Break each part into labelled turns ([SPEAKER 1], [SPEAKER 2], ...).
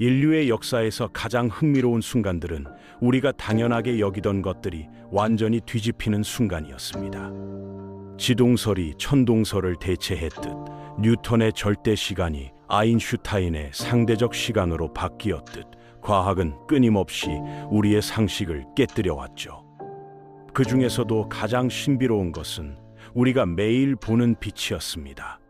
[SPEAKER 1] 인류의 역사에서 가장 흥미로운 순간들은 우리가 당연하게 여기던 것들이 완전히 뒤집히는 순간이었습니다. 지동설이 천동설을 대체했듯 뉴턴의 절대 시간이 아인슈타인의 상대적 시간으로 바뀌었듯 과학은 끊임없이 우리의 상식을 깨뜨려 왔죠. 그 중에서도 가장 신비로운 것은 우리가 매일 보는 빛이었습니다.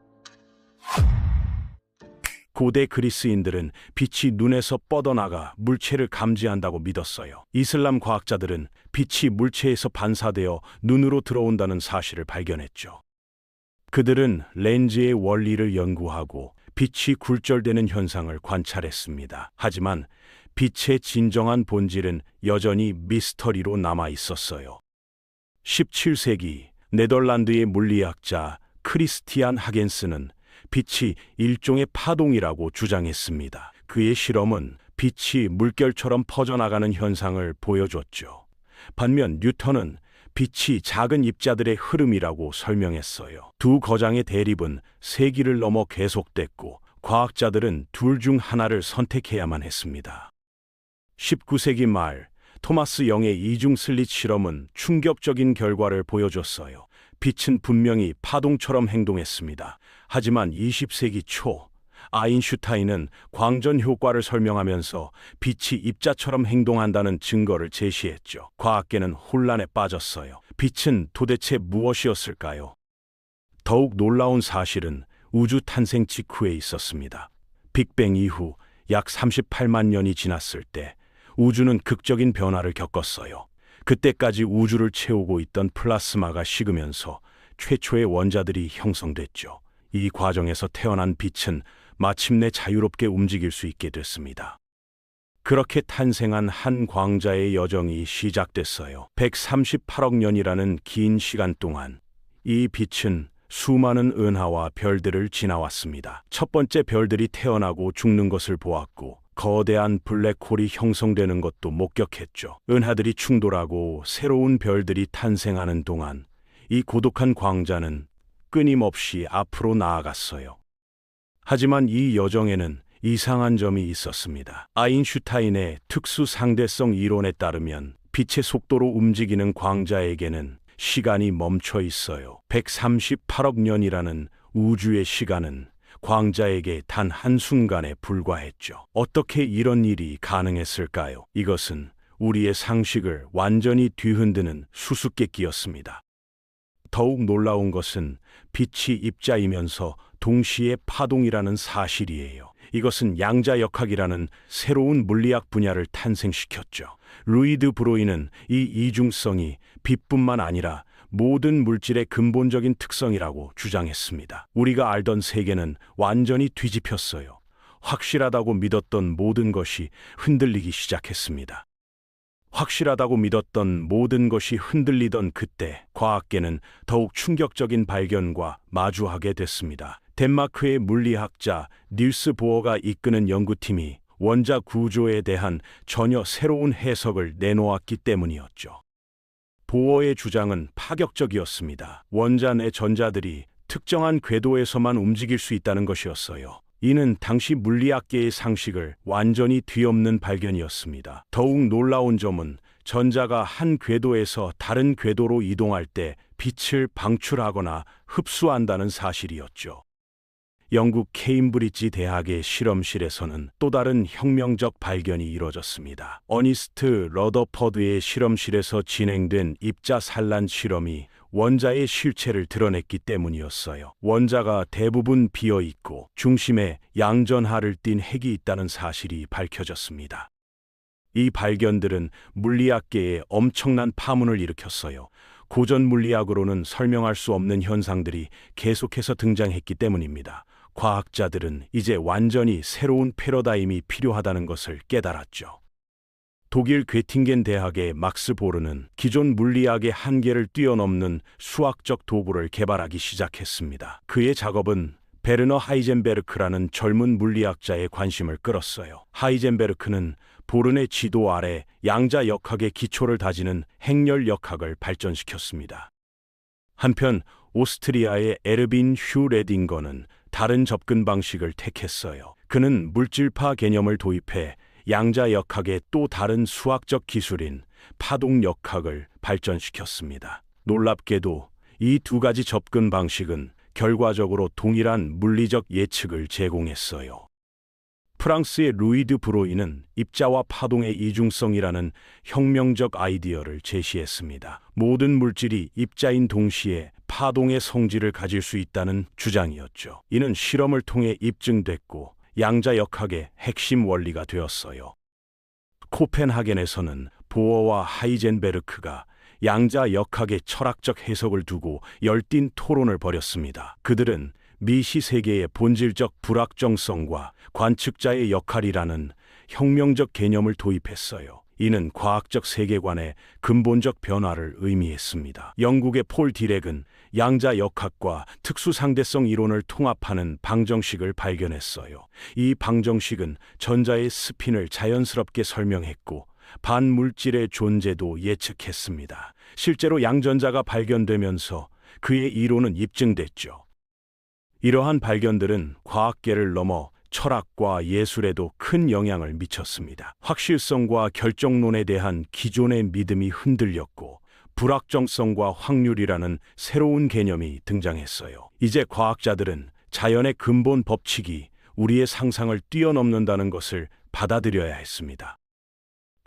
[SPEAKER 1] 고대 그리스인들은 빛이 눈에서 뻗어나가 물체를 감지한다고 믿었어요. 이슬람 과학자들은 빛이 물체에서 반사되어 눈으로 들어온다는 사실을 발견했죠. 그들은 렌즈의 원리를 연구하고 빛이 굴절되는 현상을 관찰했습니다. 하지만 빛의 진정한 본질은 여전히 미스터리로 남아 있었어요. 17세기 네덜란드의 물리학자 크리스티안 하겐스는 빛이 일종의 파동이라고 주장했습니다. 그의 실험은 빛이 물결처럼 퍼져나가는 현상을 보여줬죠. 반면 뉴턴은 빛이 작은 입자들의 흐름이라고 설명했어요. 두 거장의 대립은 세기를 넘어 계속됐고 과학자들은 둘 중 하나를 선택해야만 했습니다. 19세기 말 토마스 영의 이중 슬릿 실험은 충격적인 결과를 보여줬어요. 빛은 분명히 파동처럼 행동했습니다. 하지만 20세기 초 아인슈타인은 광전 효과를 설명하면서 빛이 입자처럼 행동한다는 증거를 제시했죠. 과학계는 혼란에 빠졌어요. 빛은 도대체 무엇이었을까요? 더욱 놀라운 사실은 우주 탄생 직후에 있었습니다. 빅뱅 이후 약 38만 년이 지났을 때 우주는 극적인 변화를 겪었어요. 그때까지 우주를 채우고 있던 플라스마가 식으면서 최초의 원자들이 형성됐죠. 이 과정에서 태어난 빛은 마침내 자유롭게 움직일 수 있게 됐습니다. 그렇게 탄생한 한 광자의 여정이 시작됐어요. 138억 년이라는 긴 시간 동안 이 빛은 수많은 은하와 별들을 지나왔습니다. 첫 번째 별들이 태어나고 죽는 것을 보았고 거대한 블랙홀이 형성되는 것도 목격했죠. 은하들이 충돌하고 새로운 별들이 탄생하는 동안 이 고독한 광자는 끊임없이 앞으로 나아갔어요. 하지만 이 여정에는 이상한 점이 있었습니다. 아인슈타인의 특수 상대성 이론에 따르면 빛의 속도로 움직이는 광자에게는 시간이 멈춰 있어요. 138억 년이라는 우주의 시간은 광자에게 단 한순간에 불과했죠. 어떻게 이런 일이 가능했을까요? 이것은 우리의 상식을 완전히 뒤흔드는 수수께끼였습니다. 더욱 놀라운 것은 빛이 입자이면서 동시에 파동이라는 사실이에요. 이것은 양자역학이라는 새로운 물리학 분야를 탄생시켰죠. 루이드 브로이는 이 이중성이 빛뿐만 아니라 모든 물질의 근본적인 특성이라고 주장했습니다. 우리가 알던 세계는 완전히 뒤집혔어요. 확실하다고 믿었던 모든 것이 흔들리기 시작했습니다. 확실하다고 믿었던 모든 것이 흔들리던 그때 과학계는 더욱 충격적인 발견과 마주하게 됐습니다. 덴마크의 물리학자 닐스 보어가 이끄는 연구팀이 원자 구조에 대한 전혀 새로운 해석을 내놓았기 때문이었죠. 보어의 주장은 파격적이었습니다. 원자 내 전자들이 특정한 궤도에서만 움직일 수 있다는 것이었어요. 이는 당시 물리학계의 상식을 완전히 뒤엎는 발견이었습니다. 더욱 놀라운 점은 전자가 한 궤도에서 다른 궤도로 이동할 때 빛을 방출하거나 흡수한다는 사실이었죠. 영국 케임브리지 대학의 실험실에서는 또 다른 혁명적 발견이 이뤄졌습니다. 어니스트 러더퍼드의 실험실에서 진행된 입자 산란 실험이 원자의 실체를 드러냈기 때문이었어요. 원자가 대부분 비어 있고 중심에 양전하를 띤 핵이 있다는 사실이 밝혀졌습니다. 이 발견들은 물리학계에 엄청난 파문을 일으켰어요. 고전 물리학으로는 설명할 수 없는 현상들이 계속해서 등장했기 때문입니다. 과학자들은 이제 완전히 새로운 패러다임이 필요하다는 것을 깨달았죠. 독일 괴팅겐 대학의 막스 보르는 기존 물리학의 한계를 뛰어넘는 수학적 도구를 개발하기 시작했습니다. 그의 작업은 베르너 하이젠베르크라는 젊은 물리학자의 관심을 끌었어요. 하이젠베르크는 보른의 지도 아래 양자역학의 기초를 다지는 행렬역학을 발전시켰습니다. 한편 오스트리아의 에르빈 휴 레딩거는 다른 접근 방식을 택했어요. 그는 물질파 개념을 도입해 양자역학의 또 다른 수학적 기술인 파동역학을 발전시켰습니다. 놀랍게도 이 두 가지 접근 방식은 결과적으로 동일한 물리적 예측을 제공했어요. 프랑스의 루이 드 브로이는 입자와 파동의 이중성이라는 혁명적 아이디어를 제시했습니다. 모든 물질이 입자인 동시에 파동의 성질을 가질 수 있다는 주장이었죠. 이는 실험을 통해 입증됐고 양자역학의 핵심 원리가 되었어요. 코펜하겐에서는 보어와 하이젠베르크가 양자역학의 철학적 해석을 두고 열띤 토론을 벌였습니다. 그들은 미시 세계의 본질적 불확정성과 관측자의 역할이라는 혁명적 개념을 도입했어요. 이는 과학적 세계관의 근본적 변화를 의미했습니다. 영국의 폴 디렉은 양자역학과 특수상대성 이론을 통합하는 방정식을 발견했어요. 이 방정식은 전자의 스핀을 자연스럽게 설명했고 반물질의 존재도 예측했습니다. 실제로 양전자가 발견되면서 그의 이론은 입증됐죠. 이러한 발견들은 과학계를 넘어 철학과 예술에도 큰 영향을 미쳤습니다. 확실성과 결정론에 대한 기존의 믿음이 흔들렸고 불확정성과 확률이라는 새로운 개념이 등장했어요. 이제 과학자들은 자연의 근본 법칙이 우리의 상상을 뛰어넘는다는 것을 받아들여야 했습니다.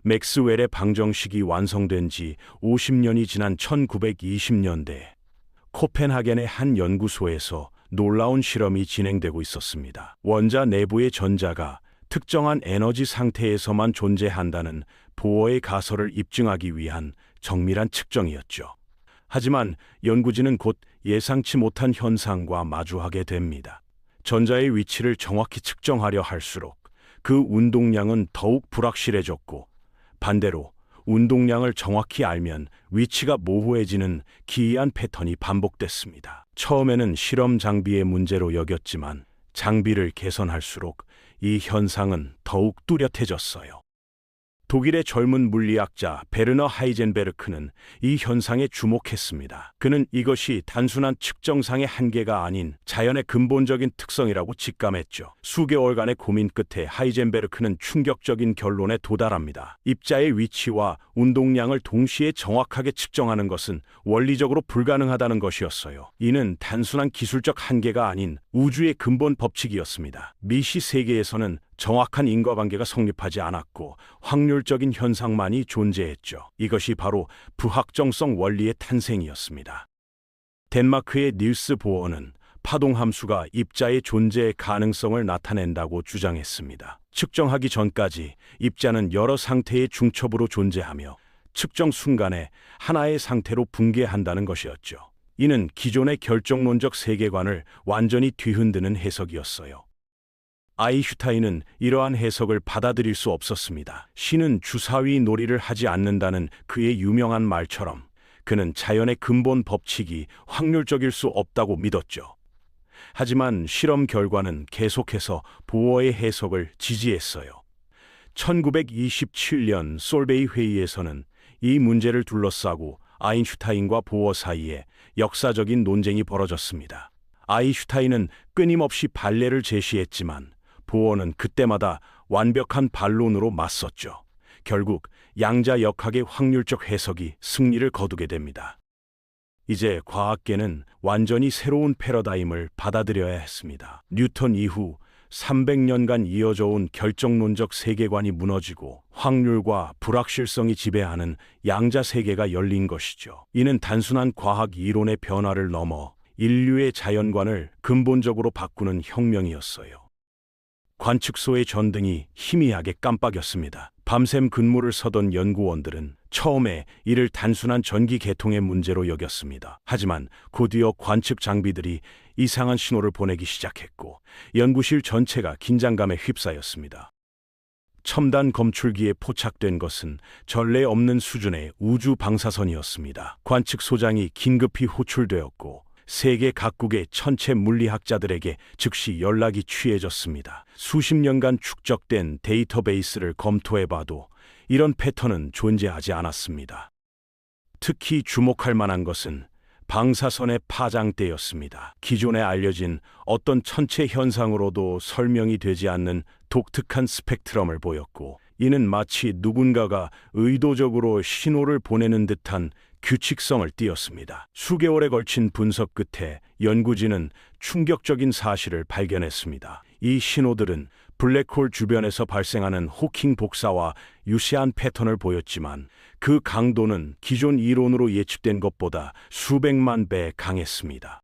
[SPEAKER 1] 맥스웰의 방정식이 완성된 지 50년이 지난 1920년대 코펜하겐의 한 연구소에서 놀라운 실험이 진행되고 있었습니다. 원자 내부의 전자가 특정한 에너지 상태에서만 존재한다는 보어의 가설을 입증하기 위한 정밀한 측정이었죠. 하지만 연구진은 곧 예상치 못한 현상과 마주하게 됩니다. 전자의 위치를 정확히 측정하려 할수록 그 운동량은 더욱 불확실해졌고 반대로 운동량을 정확히 알면 위치가 모호해지는 기이한 패턴이 반복됐습니다. 처음에는 실험 장비의 문제로 여겼지만 장비를 개선할수록 이 현상은 더욱 뚜렷해졌어요. 독일의 젊은 물리학자 베르너 하이젠베르크는 이 현상에 주목했습니다. 그는 이것이 단순한 측정상의 한계가 아닌 자연의 근본적인 특성이라고 직감했죠. 수개월간의 고민 끝에 하이젠베르크는 충격적인 결론에 도달합니다. 입자의 위치와 운동량을 동시에 정확하게 측정하는 것은 원리적으로 불가능하다는 것이었어요. 이는 단순한 기술적 한계가 아닌 우주의 근본 법칙이었습니다. 미시 세계에서는 정확한 인과관계가 성립하지 않았고 확률적인 현상만이 존재했죠. 이것이 바로 불확정성 원리의 탄생이었습니다. 덴마크의 닐스 보어는 파동함수가 입자의 존재의 가능성을 나타낸다고 주장했습니다. 측정하기 전까지 입자는 여러 상태의 중첩으로 존재하며 측정 순간에 하나의 상태로 붕괴한다는 것이었죠. 이는 기존의 결정론적 세계관을 완전히 뒤흔드는 해석이었어요. 아인슈타인은 이러한 해석을 받아들일 수 없었습니다. 신은 주사위 놀이를 하지 않는다는 그의 유명한 말처럼 그는 자연의 근본 법칙이 확률적일 수 없다고 믿었죠. 하지만 실험 결과는 계속해서 보어의 해석을 지지했어요. 1927년 솔베이 회의에서는 이 문제를 둘러싸고 아인슈타인과 보어 사이에 역사적인 논쟁이 벌어졌습니다. 아인슈타인은 끊임없이 반례를 제시했지만 보어는 그때마다 완벽한 반론으로 맞섰죠. 결국 양자역학의 확률적 해석이 승리를 거두게 됩니다. 이제 과학계는 완전히 새로운 패러다임을 받아들여야 했습니다. 뉴턴 이후 300년간 이어져 온 결정론적 세계관이 무너지고 확률과 불확실성이 지배하는 양자 세계가 열린 것이죠. 이는 단순한 과학 이론의 변화를 넘어 인류의 자연관을 근본적으로 바꾸는 혁명이었어요. 관측소의 전등이 희미하게 깜빡였습니다. 밤샘 근무를 서던 연구원들은 처음에 이를 단순한 전기 계통의 문제로 여겼습니다. 하지만 곧이어 관측 장비들이 이상한 신호를 보내기 시작했고 연구실 전체가 긴장감에 휩싸였습니다. 첨단 검출기에 포착된 것은 전례 없는 수준의 우주 방사선이었습니다. 관측 소장이 긴급히 호출되었고 세계 각국의 천체 물리학자들에게 즉시 연락이 취해졌습니다. 수십 년간 축적된 데이터베이스를 검토해봐도 이런 패턴은 존재하지 않았습니다. 특히 주목할 만한 것은 방사선의 파장대였습니다. 기존에 알려진 어떤 천체 현상으로도 설명이 되지 않는 독특한 스펙트럼을 보였고, 이는 마치 누군가가 의도적으로 신호를 보내는 듯한 규칙성을 띠었습니다. 수개월에 걸친 분석 끝에 연구진은 충격적인 사실을 발견했습니다. 이 신호들은 블랙홀 주변에서 발생하는 호킹 복사와 유사한 패턴을 보였지만, 그 강도는 기존 이론으로 예측된 것보다 수백만 배 강했습니다.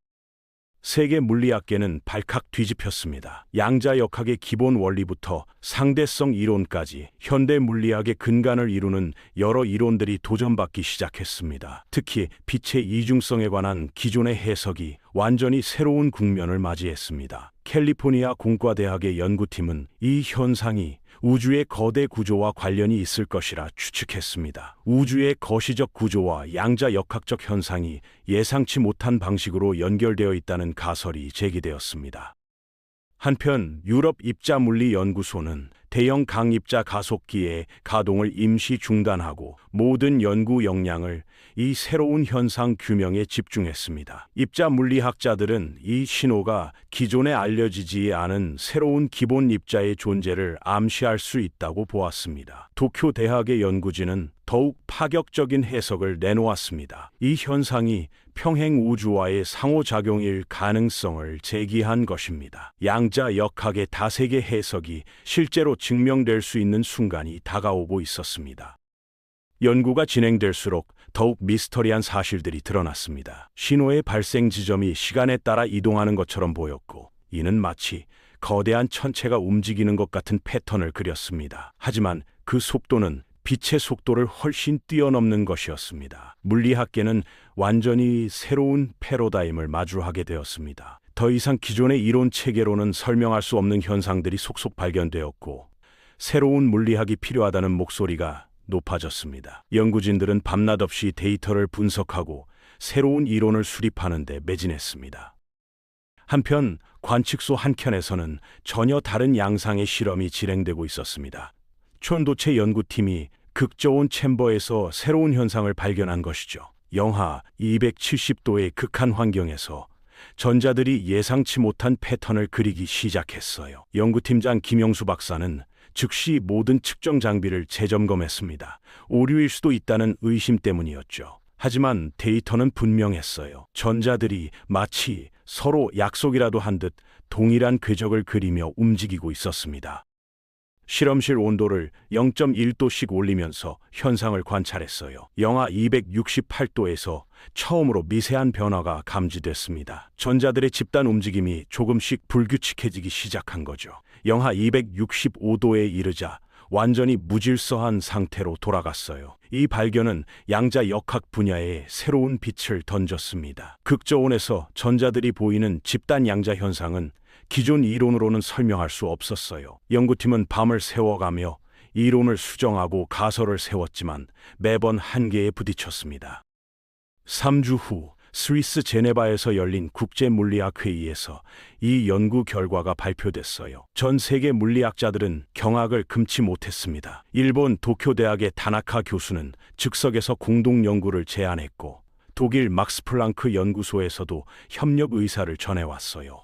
[SPEAKER 1] 세계 물리학계는 발칵 뒤집혔습니다. 양자역학의 기본 원리부터 상대성 이론까지 현대 물리학의 근간을 이루는 여러 이론들이 도전받기 시작했습니다. 특히 빛의 이중성에 관한 기존의 해석이 완전히 새로운 국면을 맞이했습니다. 캘리포니아 공과대학의 연구팀은 이 현상이 우주의 거대 구조와 관련이 있을 것이라 추측했습니다. 우주의 거시적 구조와 양자역학적 현상이 예상치 못한 방식으로 연결되어 있다는 가설이 제기되었습니다. 한편 유럽 입자물리연구소는 대형 강입자 가속기의 가동을 임시 중단하고 모든 연구 역량을 이 새로운 현상 규명에 집중했습니다. 입자물리학자들은 이 신호가 기존에 알려지지 않은 새로운 기본 입자의 존재를 암시할 수 있다고 보았습니다. 도쿄 대학의 연구진은 더욱 파격적인 해석을 내놓았습니다. 이 현상이 평행 우주와의 상호작용일 가능성을 제기한 것입니다. 양자역학의 다세계 해석이 실제로 증명될 수 있는 순간이 다가오고 있었습니다. 연구가 진행될수록 더욱 미스터리한 사실들이 드러났습니다. 신호의 발생 지점이 시간에 따라 이동하는 것처럼 보였고, 이는 마치 거대한 천체가 움직이는 것 같은 패턴을 그렸습니다. 하지만 그 속도는 빛의 속도를 훨씬 뛰어넘는 것이었습니다. 물리학계는 완전히 새로운 패러다임을 마주하게 되었습니다. 더 이상 기존의 이론 체계로는 설명할 수 없는 현상들이 속속 발견되었고, 새로운 물리학이 필요하다는 목소리가 높아졌습니다. 연구진들은 밤낮 없이 데이터를 분석하고 새로운 이론을 수립하는 데 매진했습니다. 한편 관측소 한 켠에서는 전혀 다른 양상의 실험이 진행되고 있었습니다. 촌도체 연구팀이 극저온 챔버에서 새로운 현상을 발견한 것이죠. 영하 270도의 극한 환경에서 전자들이 예상치 못한 패턴을 그리기 시작했어요. 연구팀장 김영수 박사는 즉시 모든 측정 장비를 재점검했습니다. 오류일 수도 있다는 의심 때문이었죠. 하지만 데이터는 분명했어요. 전자들이 마치 서로 약속이라도 한 듯 동일한 궤적을 그리며 움직이고 있었습니다. 실험실 온도를 0.1도씩 올리면서 현상을 관찰했어요. 영하 268도에서 처음으로 미세한 변화가 감지됐습니다. 전자들의 집단 움직임이 조금씩 불규칙해지기 시작한 거죠. 영하 265도에 이르자 완전히 무질서한 상태로 돌아갔어요. 이 발견은 양자역학 분야에 새로운 빛을 던졌습니다. 극저온에서 전자들이 보이는 집단 양자 현상은 기존 이론으로는 설명할 수 없었어요. 연구팀은 밤을 새워가며 이론을 수정하고 가설을 세웠지만 매번 한계에 부딪혔습니다. 3주 후 스위스 제네바에서 열린 국제물리학회의에서 이 연구 결과가 발표됐어요. 전 세계 물리학자들은 경악을 금치 못했습니다. 일본 도쿄대학의 다나카 교수는 즉석에서 공동 연구를 제안했고, 독일 막스 플랑크 연구소에서도 협력 의사를 전해왔어요.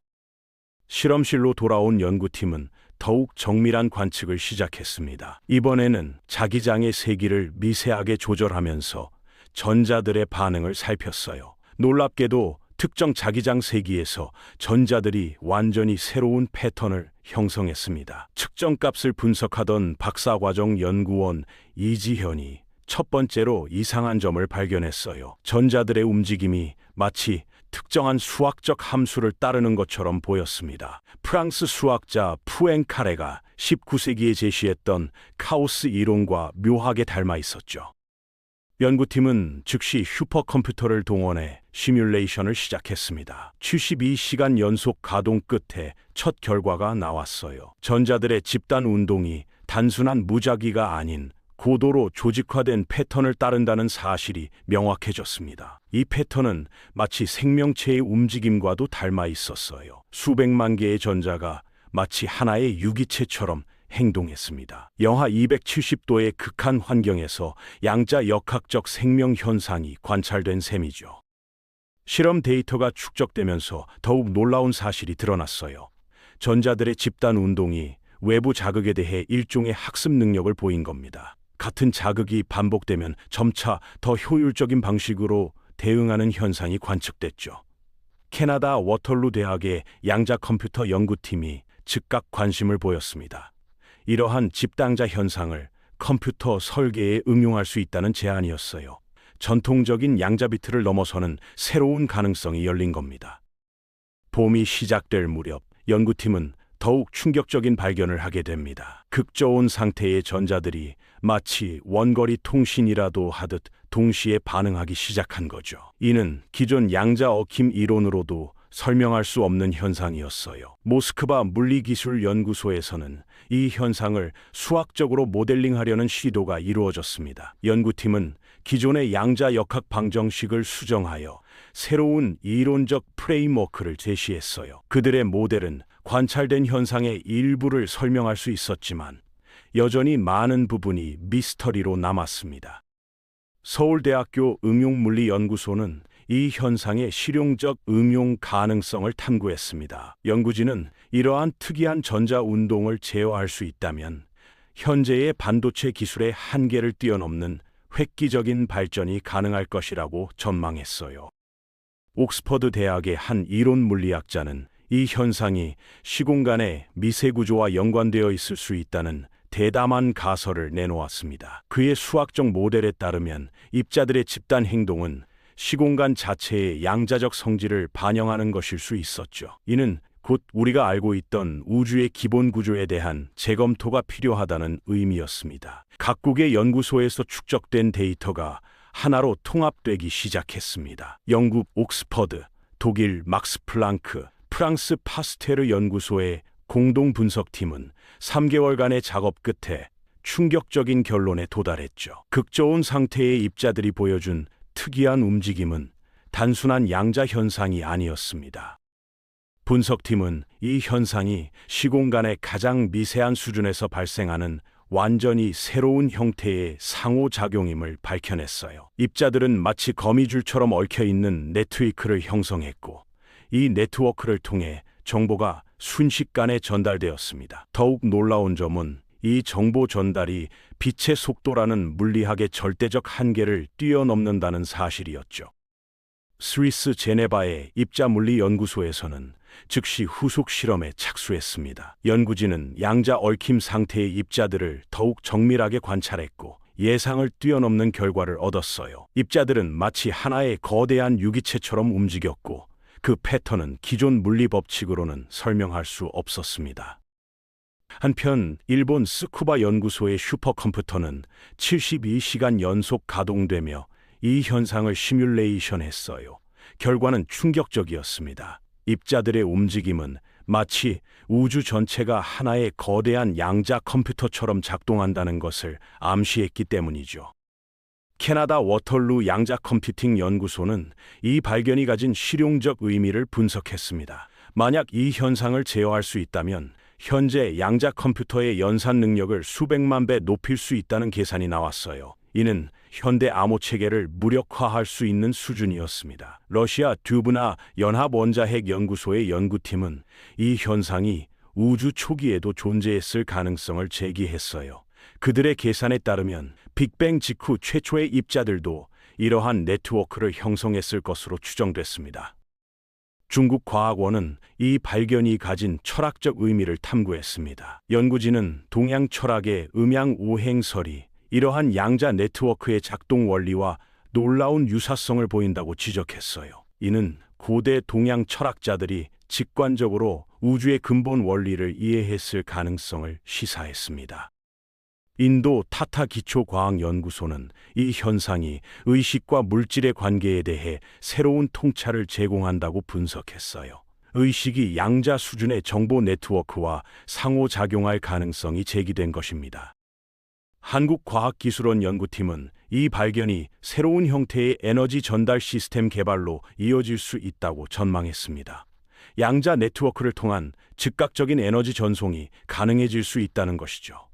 [SPEAKER 1] 실험실로 돌아온 연구팀은 더욱 정밀한 관측을 시작했습니다. 이번에는 자기장의 세기를 미세하게 조절하면서 전자들의 반응을 살폈어요. 놀랍게도 특정 자기장 세기에서 전자들이 완전히 새로운 패턴을 형성했습니다. 측정값을 분석하던 박사과정 연구원 이지현이 첫 번째로 이상한 점을 발견했어요. 전자들의 움직임이 마치 특정한 수학적 함수를 따르는 것처럼 보였습니다. 프랑스 수학자 푸앵카레가 19세기에 제시했던 카오스 이론과 묘하게 닮아 있었죠. 연구팀은 즉시 슈퍼컴퓨터를 동원해 시뮬레이션을 시작했습니다. 72시간 연속 가동 끝에 첫 결과가 나왔어요. 전자들의 집단 운동이 단순한 무작위가 아닌 고도로 조직화된 패턴을 따른다는 사실이 명확해졌습니다. 이 패턴은 마치 생명체의 움직임과도 닮아 있었어요. 수백만 개의 전자가 마치 하나의 유기체처럼 행동했습니다. 영하 270도의 극한 환경에서 양자역학적 생명 현상이 관찰된 셈이죠. 실험 데이터가 축적되면서 더욱 놀라운 사실이 드러났어요. 전자들의 집단 운동이 외부 자극에 대해 일종의 학습 능력을 보인 겁니다. 같은 자극이 반복되면 점차 더 효율적인 방식으로 대응하는 현상이 관측됐죠. 캐나다 워털루 대학의 양자 컴퓨터 연구팀이 즉각 관심을 보였습니다. 이러한 집단자 현상을 컴퓨터 설계에 응용할 수 있다는 제안이었어요. 전통적인 양자 비트를 넘어서는 새로운 가능성이 열린 겁니다. 봄이 시작될 무렵 연구팀은 더욱 충격적인 발견을 하게 됩니다. 극저온 상태의 전자들이 마치 원거리 통신이라도 하듯 동시에 반응하기 시작한 거죠. 이는 기존 양자 얽힘 이론으로도 설명할 수 없는 현상이었어요. 모스크바 물리기술연구소에서는 이 현상을 수학적으로 모델링하려는 시도가 이루어졌습니다. 연구팀은 기존의 양자 역학 방정식을 수정하여 새로운 이론적 프레임워크를 제시했어요. 그들의 모델은 관찰된 현상의 일부를 설명할 수 있었지만 여전히 많은 부분이 미스터리로 남았습니다. 서울대학교 응용물리연구소는 이 현상의 실용적 응용 가능성을 탐구했습니다. 연구진은 이러한 특이한 전자 운동을 제어할 수 있다면 현재의 반도체 기술의 한계를 뛰어넘는 획기적인 발전이 가능할 것이라고 전망했어요. 옥스퍼드 대학의 한 이론 물리학자는 이 현상이 시공간의 미세 구조와 연관되어 있을 수 있다는 대담한 가설을 내놓았습니다. 그의 수학적 모델에 따르면 입자들의 집단 행동은 시공간 자체의 양자적 성질을 반영하는 것일 수 있었죠. 이는 곧 우리가 알고 있던 우주의 기본 구조에 대한 재검토가 필요하다는 의미였습니다. 각국의 연구소에서 축적된 데이터가 하나로 통합되기 시작했습니다. 영국 옥스퍼드, 독일 막스 플랑크, 프랑스 파스테르 연구소의 공동 분석팀은 3개월간의 작업 끝에 충격적인 결론에 도달했죠. 극저온 상태의 입자들이 보여준 특이한 움직임은 단순한 양자 현상이 아니었습니다. 분석팀은 이 현상이 시공간의 가장 미세한 수준에서 발생하는 완전히 새로운 형태의 상호작용임을 밝혀냈어요. 입자들은 마치 거미줄처럼 얽혀있는 네트워크를 형성했고 이 네트워크를 통해 정보가 순식간에 전달되었습니다. 더욱 놀라운 점은 이 정보 전달이 빛의 속도라는 물리학의 절대적 한계를 뛰어넘는다는 사실이었죠. 스위스 제네바의 입자물리연구소에서는 즉시 후속 실험에 착수했습니다. 연구진은 양자 얽힘 상태의 입자들을 더욱 정밀하게 관찰했고 예상을 뛰어넘는 결과를 얻었어요. 입자들은 마치 하나의 거대한 유기체처럼 움직였고 그 패턴은 기존 물리 법칙으로는 설명할 수 없었습니다. 한편 일본 스쿠바 연구소의 슈퍼컴퓨터는 72시간 연속 가동되며 이 현상을 시뮬레이션했어요. 결과는 충격적이었습니다. 입자들의 움직임은 마치 우주 전체가 하나의 거대한 양자 컴퓨터처럼 작동한다는 것을 암시했기 때문이죠. 캐나다 워털루 양자 컴퓨팅 연구소는 이 발견이 가진 실용적 의미를 분석했습니다. 만약 이 현상을 제어할 수 있다면 현재 양자 컴퓨터의 연산 능력을 수백만 배 높일 수 있다는 계산이 나왔어요. 이는 현대 암호 체계를 무력화할 수 있는 수준이었습니다. 러시아 듀브나 연합원자핵 연구소의 연구팀은 이 현상이 우주 초기에도 존재했을 가능성을 제기했어요. 그들의 계산에 따르면 빅뱅 직후 최초의 입자들도 이러한 네트워크를 형성했을 것으로 추정됐습니다. 중국 과학원은 이 발견이 가진 철학적 의미를 탐구했습니다. 연구진은 동양 철학의 음양 오행설이 이러한 양자 네트워크의 작동 원리와 놀라운 유사성을 보인다고 지적했어요. 이는 고대 동양 철학자들이 직관적으로 우주의 근본 원리를 이해했을 가능성을 시사했습니다. 인도 타타 기초과학연구소는 이 현상이 의식과 물질의 관계에 대해 새로운 통찰을 제공한다고 분석했어요. 의식이 양자 수준의 정보 네트워크와 상호작용할 가능성이 제기된 것입니다. 한국과학기술원 연구팀은 이 발견이 새로운 형태의 에너지 전달 시스템 개발로 이어질 수 있다고 전망했습니다. 양자 네트워크를 통한 즉각적인 에너지 전송이 가능해질 수 있다는 것이죠.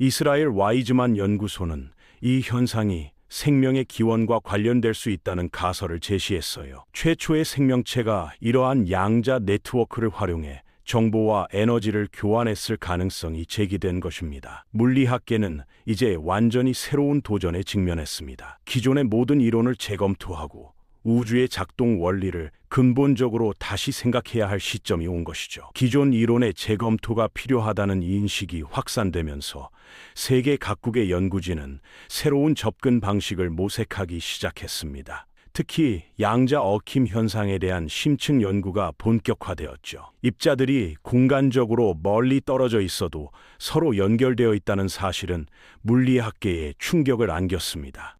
[SPEAKER 1] 이스라엘 와이즈만 연구소는 이 현상이 생명의 기원과 관련될 수 있다는 가설을 제시했어요. 최초의 생명체가 이러한 양자 네트워크를 활용해 정보와 에너지를 교환했을 가능성이 제기된 것입니다. 물리학계는 이제 완전히 새로운 도전에 직면했습니다. 기존의 모든 이론을 재검토하고 우주의 작동 원리를 근본적으로 다시 생각해야 할 시점이 온 것이죠. 기존 이론의 재검토가 필요하다는 인식이 확산되면서 세계 각국의 연구진은 새로운 접근 방식을 모색하기 시작했습니다. 특히 양자 얽힘 현상에 대한 심층 연구가 본격화되었죠. 입자들이 공간적으로 멀리 떨어져 있어도 서로 연결되어 있다는 사실은 물리학계에 충격을 안겼습니다.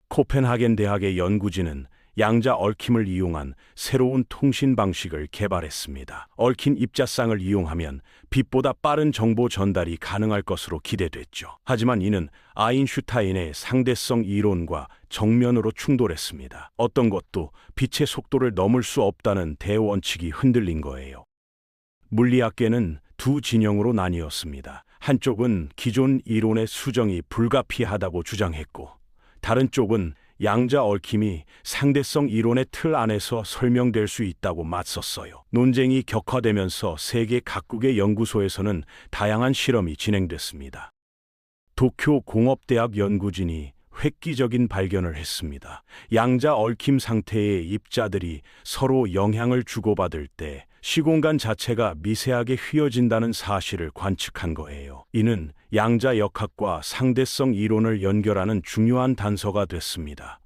[SPEAKER 1] 코펜하겐 대학의 연구진은 양자 얽힘을 이용한 새로운 통신 방식을 개발했습니다. 얽힌 입자쌍을 이용하면 빛보다 빠른 정보 전달이 가능할 것으로 기대됐죠. 하지만 이는 아인슈타인의 상대성 이론과 정면으로 충돌했습니다. 어떤 것도 빛의 속도를 넘을 수 없다는 대원칙이 흔들린 거예요. 물리학계는 두 진영으로 나뉘었습니다. 한쪽은 기존 이론의 수정이 불가피하다고 주장했고, 다른 쪽은 양자 얽힘이 상대성 이론의 틀 안에서 설명될 수 있다고 맞섰어요. 논쟁이 격화되면서 세계 각국의 연구소에서는 다양한 실험이 진행됐습니다. 도쿄 공업대학 연구진이 획기적인 발견을 했습니다. 양자 얽힘 상태의 입자들이 서로 영향을 주고받을 때 시공간 자체가 미세하게 휘어진다는 사실을 관측한 거예요. 이는 양자 역학과 상대성 이론을 연결하는 중요한 단서가 됐습니다.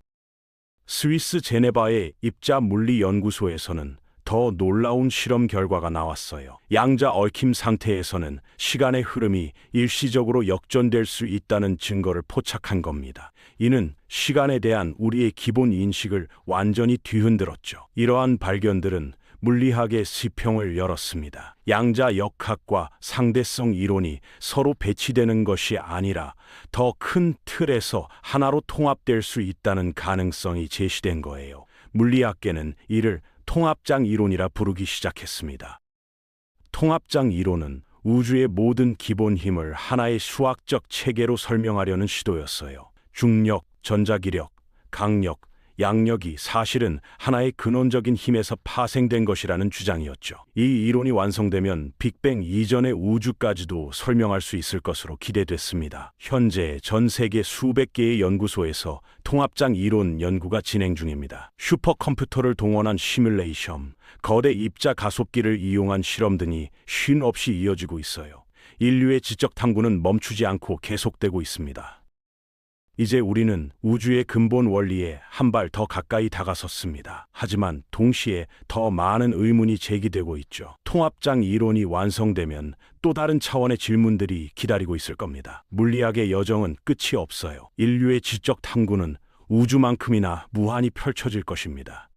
[SPEAKER 1] 스위스 제네바의 입자 물리 연구소에서는 더 놀라운 실험 결과가 나왔어요. 양자 얽힘 상태에서는 시간의 흐름이 일시적으로 역전될 수 있다는 증거를 포착한 겁니다. 이는 시간에 대한 우리의 기본 인식을 완전히 뒤흔들었죠. 이러한 발견들은 물리학의 시평을 열었습니다. 양자 역학과 상대성 이론이 서로 배치되는 것이 아니라 더 큰 틀에서 하나로 통합될 수 있다는 가능성이 제시된 거예요. 물리학계는 이를 통합장 이론이라 부르기 시작했습니다. 통합장 이론은 우주의 모든 기본 힘을 하나의 수학적 체계로 설명하려는 시도였어요. 중력, 전자기력, 강력, 양력이 사실은 하나의 근원적인 힘에서 파생된 것이라는 주장이었죠. 이 이론이 완성되면 빅뱅 이전의 우주까지도 설명할 수 있을 것으로 기대됐습니다. 현재 전 세계 수백 개의 연구소에서 통합장 이론 연구가 진행 중입니다. 슈퍼컴퓨터를 동원한 시뮬레이션, 거대 입자 가속기를 이용한 실험 등이 쉼 없이 이어지고 있어요. 인류의 지적 탐구는 멈추지 않고 계속되고 있습니다. 이제 우리는 우주의 근본 원리에 한 발 더 가까이 다가섰습니다. 하지만 동시에 더 많은 의문이 제기되고 있죠. 통합장 이론이 완성되면 또 다른 차원의 질문들이 기다리고 있을 겁니다. 물리학의 여정은 끝이 없어요. 인류의 지적 탐구는 우주만큼이나 무한히 펼쳐질 것입니다.